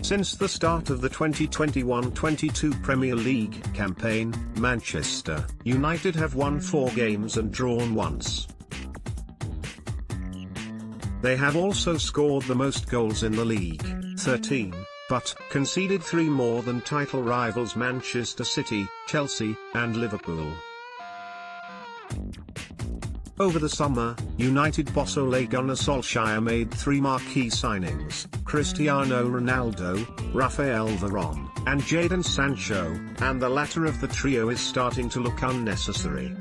Since the start of the 2021-22 Premier League campaign, Manchester United have won 4 games and drawn once. They have also scored the most goals in the league, 13, but conceded 3 more than title rivals Manchester City, Chelsea, and Liverpool. Over the summer, United boss Ole Gunnar Solskjaer made 3 marquee signings: Cristiano Ronaldo, Rafael Varane, and Jadon Sancho, and the latter of the trio is starting to look unnecessary.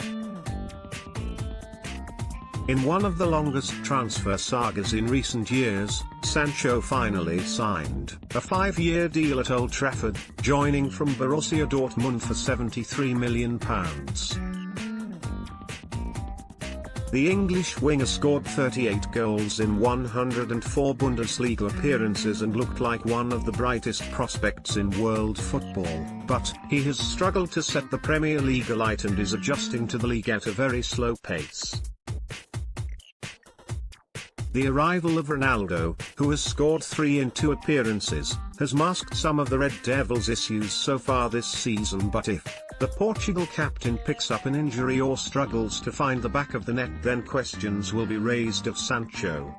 In one of the longest transfer sagas in recent years, Sancho finally signed a 5-year deal at Old Trafford, joining from Borussia Dortmund for £73 million. The English winger scored 38 goals in 104 Bundesliga appearances and looked like one of the brightest prospects in world football, but he has struggled to set the Premier League alight and is adjusting to the league at a very slow pace. The arrival of Ronaldo, who has scored 3 in 2 appearances, has masked some of the Red Devils' issues so far this season, but if the Portugal captain picks up an injury or struggles to find the back of the net, then questions will be raised of Sancho.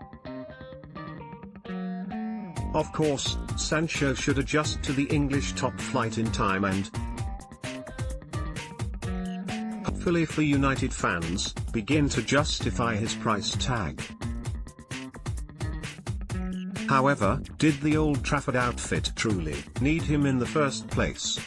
Of course, Sancho should adjust to the English top flight in time and, hopefully for United fans, begin to justify his price tag. However, did the Old Trafford outfit truly need him in the first place?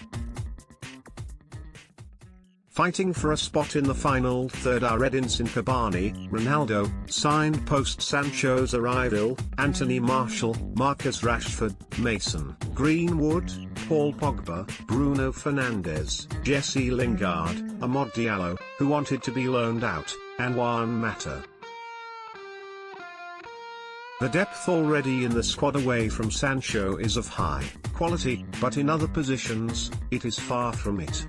Fighting for a spot in the final third are Edinson Cavani, Ronaldo, signed post-Sancho's arrival, Anthony Martial, Marcus Rashford, Mason Greenwood, Paul Pogba, Bruno Fernandes, Jesse Lingard, Amad Diallo, who wanted to be loaned out, and Juan Mata. The depth already in the squad away from Sancho is of high quality, but in other positions, it is far from it.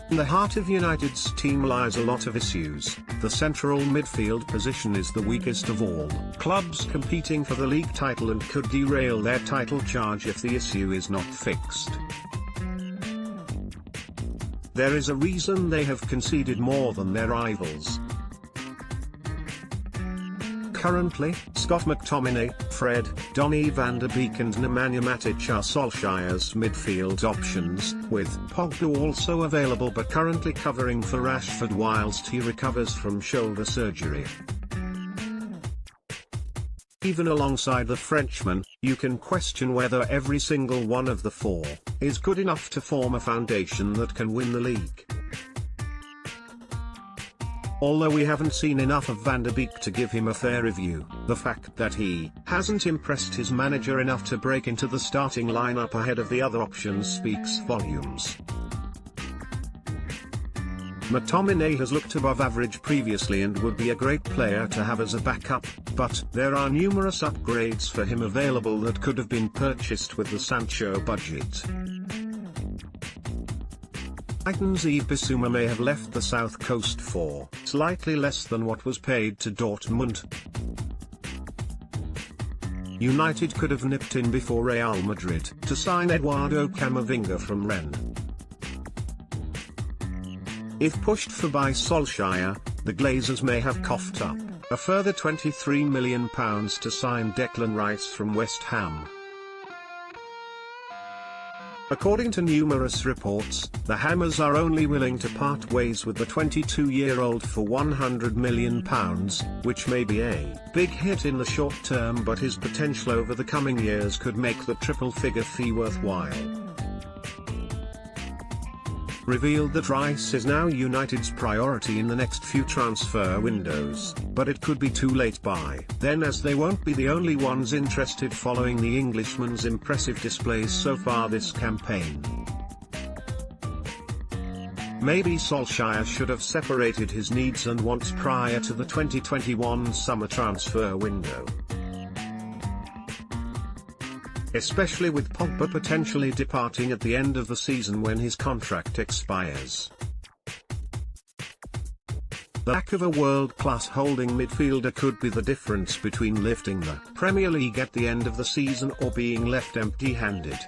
In the heart of United's team lies a lot of issues. The central midfield position is the weakest of all clubs competing for the league title and could derail their title charge if the issue is not fixed. There is a reason they have conceded more than their rivals. Currently, Scott McTominay, Fred, Donny van de Beek and Nemanja Matic are Solskjaer's midfield options, with Pogba also available but currently covering for Rashford whilst he recovers from shoulder surgery. Even alongside the Frenchman, you can question whether every single one of the 4 is good enough to form a foundation that can win the league. Although we haven't seen enough of Van de Beek to give him a fair review, the fact that he hasn't impressed his manager enough to break into the starting lineup ahead of the other options speaks volumes. McTominay has looked above average previously and would be a great player to have as a backup, but there are numerous upgrades for him available that could have been purchased with the Sancho budget. Brighton's Yves Bissouma may have left the South Coast for slightly less than what was paid to Dortmund. United could have nipped in before Real Madrid to sign Eduardo Camavinga from Rennes. If pushed for by Solskjaer, the Glazers may have coughed up a further £23 million to sign Declan Rice from West Ham. According to numerous reports, the Hammers are only willing to part ways with the 22-year-old for £100 million, which may be a big hit in the short term, but his potential over the coming years could make the triple-figure fee worthwhile. Revealed that Rice is now United's priority in the next few transfer windows, but it could be too late by then, as they won't be the only ones interested following the Englishman's impressive displays so far this campaign. Maybe Solskjaer should have separated his needs and wants prior to the 2021 summer transfer window. Especially with Pogba potentially departing at the end of the season when his contract expires. The lack of a world-class holding midfielder could be the difference between lifting the Premier League at the end of the season or being left empty-handed.